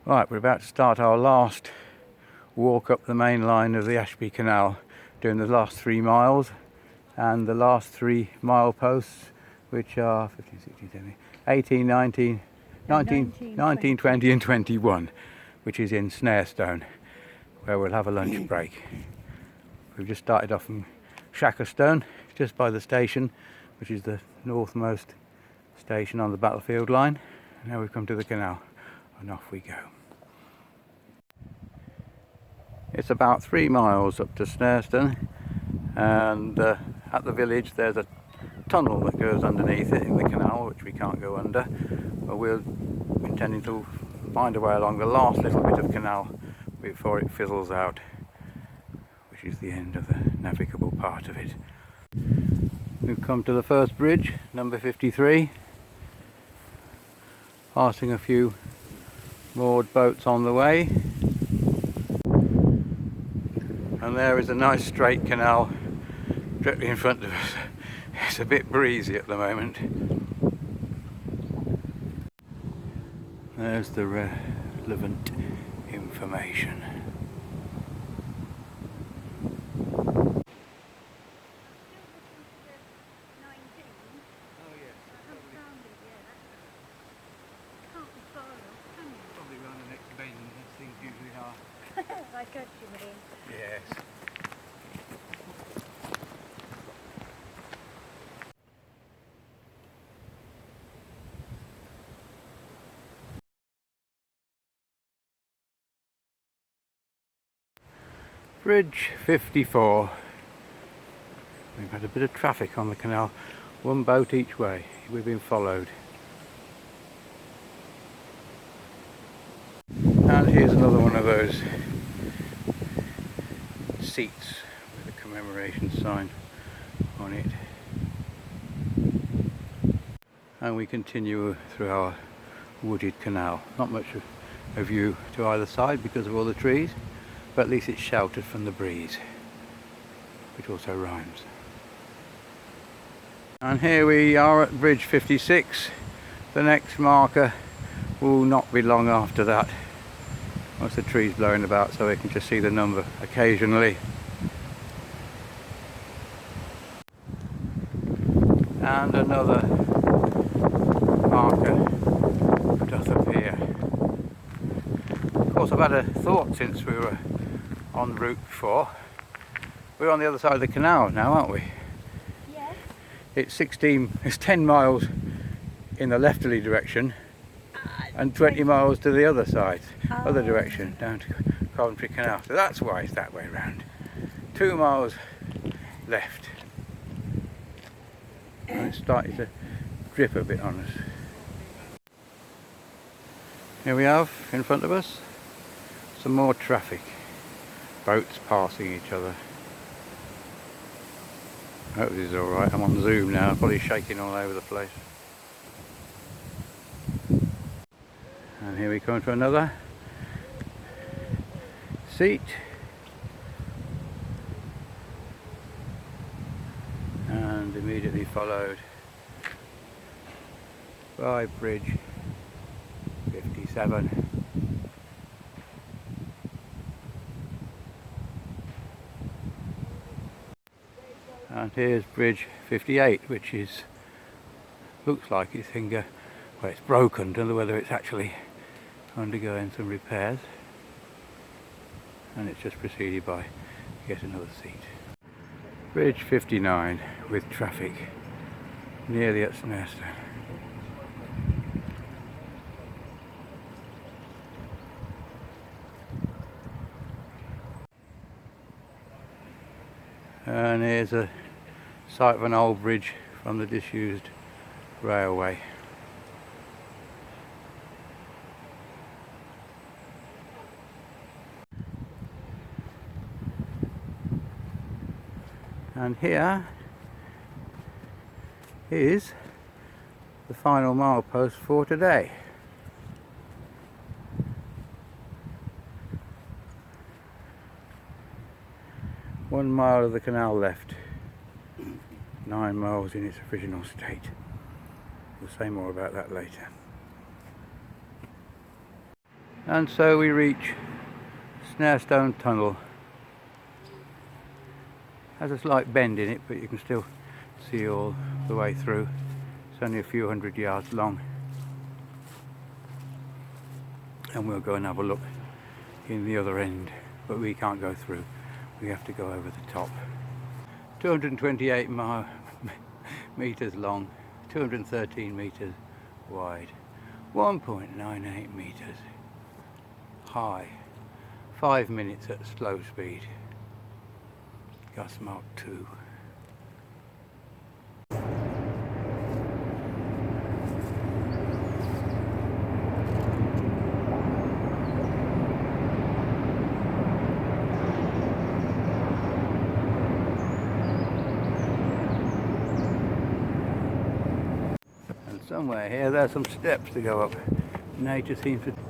Right, we're about to start our last walk up the main line of the Ashby Canal, doing the last 3 miles and the last 3 mile posts, which are 15, 16, 17, 18, 19, 19, 20 and 21, which is in Snarestone, where we'll have a lunch break. We've just started off from Shackerstone, just by the station, which is the northmost station on the battlefield line. Now we've come to the canal and off we go. It's about 3 miles up to Snarestone, and at the village there's a tunnel that goes underneath it in the canal, which we can't go under, but we're intending to find a way along the last little bit of canal before it fizzles out, which is the end of the navigable part of it. We've come to the first bridge, number 53, passing a few moored boats on the way. And there is a nice straight canal directly in front of us. It's a bit breezy at the moment. There's the relevant information. Probably around the next bend, as things usually are. Like a chimney. Yes. Bridge 54. We've had a bit of traffic on the canal, 1 boat each way. We've been followed. And here's another one of those seats with a commemoration sign on it. And we continue through our wooded canal. Not much of a view to either side because of all the trees, but at least it's sheltered from the breeze, which also rhymes. And here we are at bridge 56. The next marker will not be long after that. Once the trees blowing about, so we can just see the number occasionally. And another marker doth appear. Of course, I've had a thought since we were on the route before. We're on the other side of the canal now, aren't we? Yes. It's 10 miles in the leftly direction and 20 miles to the other side, other direction, down to Coventry Canal. So that's why it's that way round. 2 miles left. And it's starting to drip a bit on us. Here we have, in front of us, some more traffic. Boats passing each other. I hope this is alright. I'm on Zoom now, I'm probably shaking all over the place. And here we come to another seat. And immediately followed by bridge 57. And here's bridge 58, which is, looks like it's well, it's broken. Don't know whether it's actually undergoing some repairs. And it's just preceded by yet another seat. Bridge 59 with traffic nearly at Snarestone. And here's a site of an old bridge from the disused railway. And here is the final milepost for today. One mile of the canal left. 9 miles in its original state. We'll say more about that later. And so we reach Snarestone Tunnel. Has a slight bend in it, but you can still see all the way through. It's only a few hundred yards long. And we'll go and have a look in the other end, but we can't go through. We have to go over the top. 228 meters long, 213 meters wide, 1.98 meters high, 5 minutes at slow speed. Gus Mark II. And somewhere here there's some steps to go up. Nature seems to have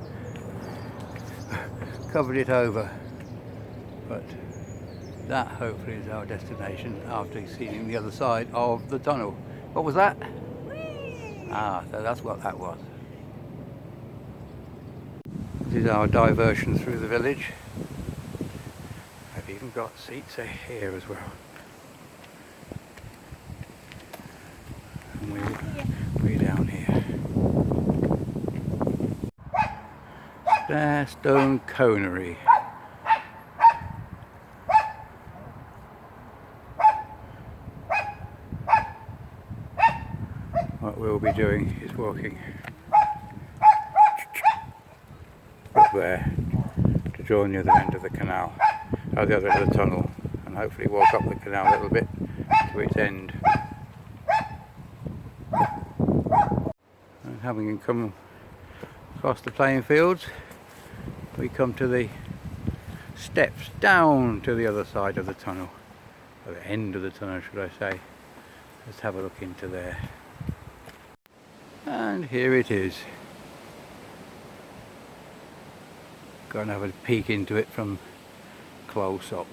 covered it over, but that hopefully is our destination after seeing the other side of the tunnel. What was that? Ah, so that's what that was. This is our diversion through the village. I've even got seats here as well. And we're down here. Snarestone Conery. What we'll be doing is walking up there to join the other end of the canal, or the other end of the tunnel, and hopefully walk up the canal a little bit to its end. And having come across the playing fields, we come to the steps down to the other side of the tunnel, or the end of the tunnel should I say. Let's have a look into there. And here it is. Go and have a peek into it from close up.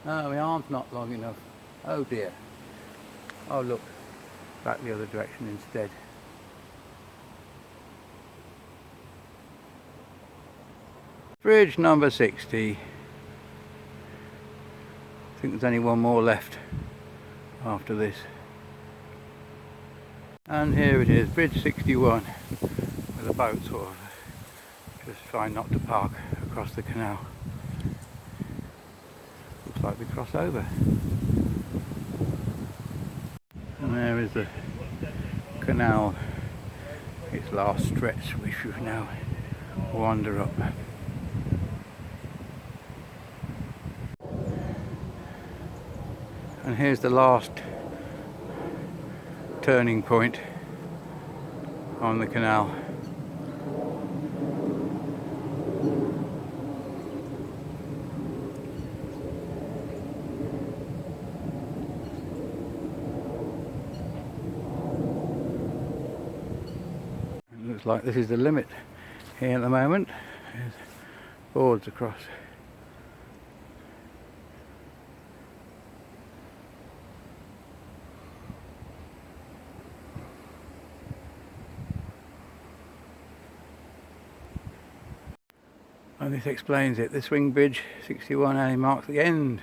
Oh, my arm's not long enough. Oh dear. Oh look, back the other direction instead. Bridge number 60. I think there's only one more left after this. And here it is, Bridge 61, with a boat sort of just trying not to park across the canal. Looks like we cross over. And there is the canal, its last stretch, which we now wander up. And here's the last turning point on the canal. It looks like this is the limit here at the moment. There's boards across. And this explains it. The swing bridge 61A marks the end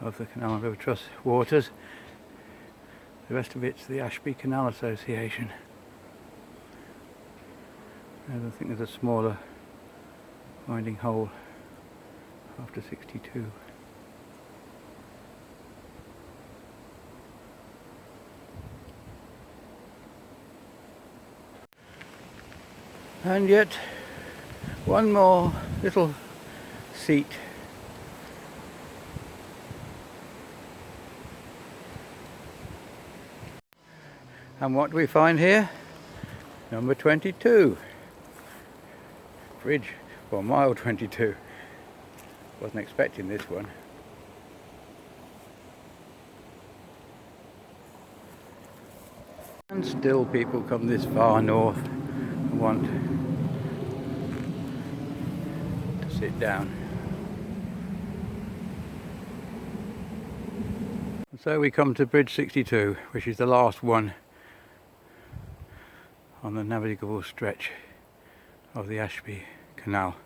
of the Canal River Trust waters. The rest of it's the Ashby Canal Association. And I think there's a smaller winding hole after 62. And yet one more little seat. And what do we find here? Number 22. Bridge for mile 22. Wasn't expecting this one. And still people come this far north and want to sit down. So we come to Bridge 62, which is the last one on the navigable stretch of the Ashby Canal.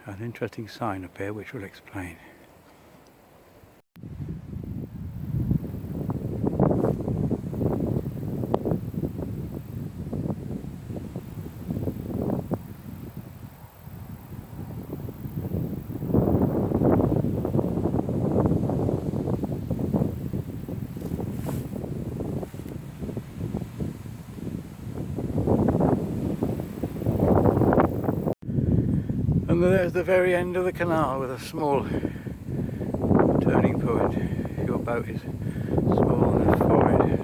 An interesting sign up here which will explain. And there's the very end of the canal with a small turning point. Your boat is small enough for it.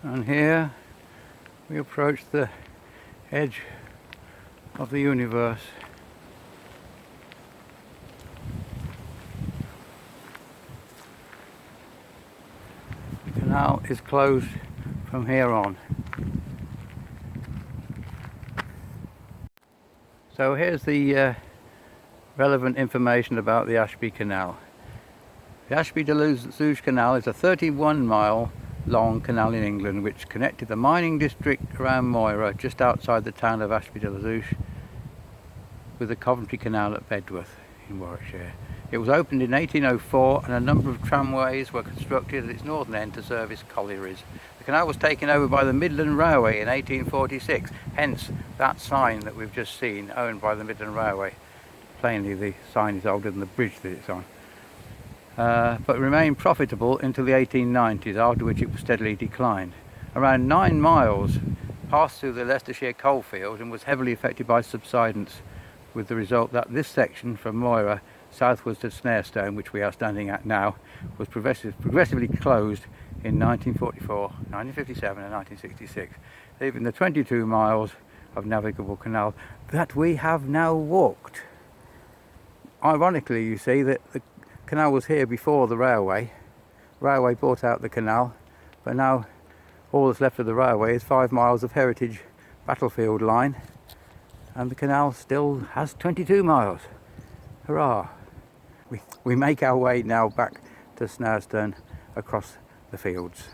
And here we approach the edge of the universe. The canal is closed from here on. So here's the relevant information about the Ashby Canal. The Ashby de la Zouch Canal is a 31-mile long canal in England which connected the mining district around Moira, just outside the town of Ashby de la Zouch, with the Coventry Canal at Bedworth in Warwickshire. It was opened in 1804 and a number of tramways were constructed at its northern end to service collieries. The canal was taken over by the Midland Railway in 1846, hence that sign that we've just seen, owned by the Midland Railway. Plainly the sign is older than the bridge that it's on. But remained profitable until the 1890s, after which it was steadily declined. Around 9 miles passed through the Leicestershire coalfield and was heavily affected by subsidence, with the result that this section from Moira southwards to Snarestone, which we are standing at now, was progressively closed in 1944, 1957 and 1966, leaving the 22 miles of navigable canal that we have now walked. Ironically, you see that the canal was here before the railway. The railway bought out the canal, but now all that's left of the railway is 5 miles of heritage battlefield line, and the canal still has 22 miles. Hurrah! We make our way now back to Snarestone across the fields.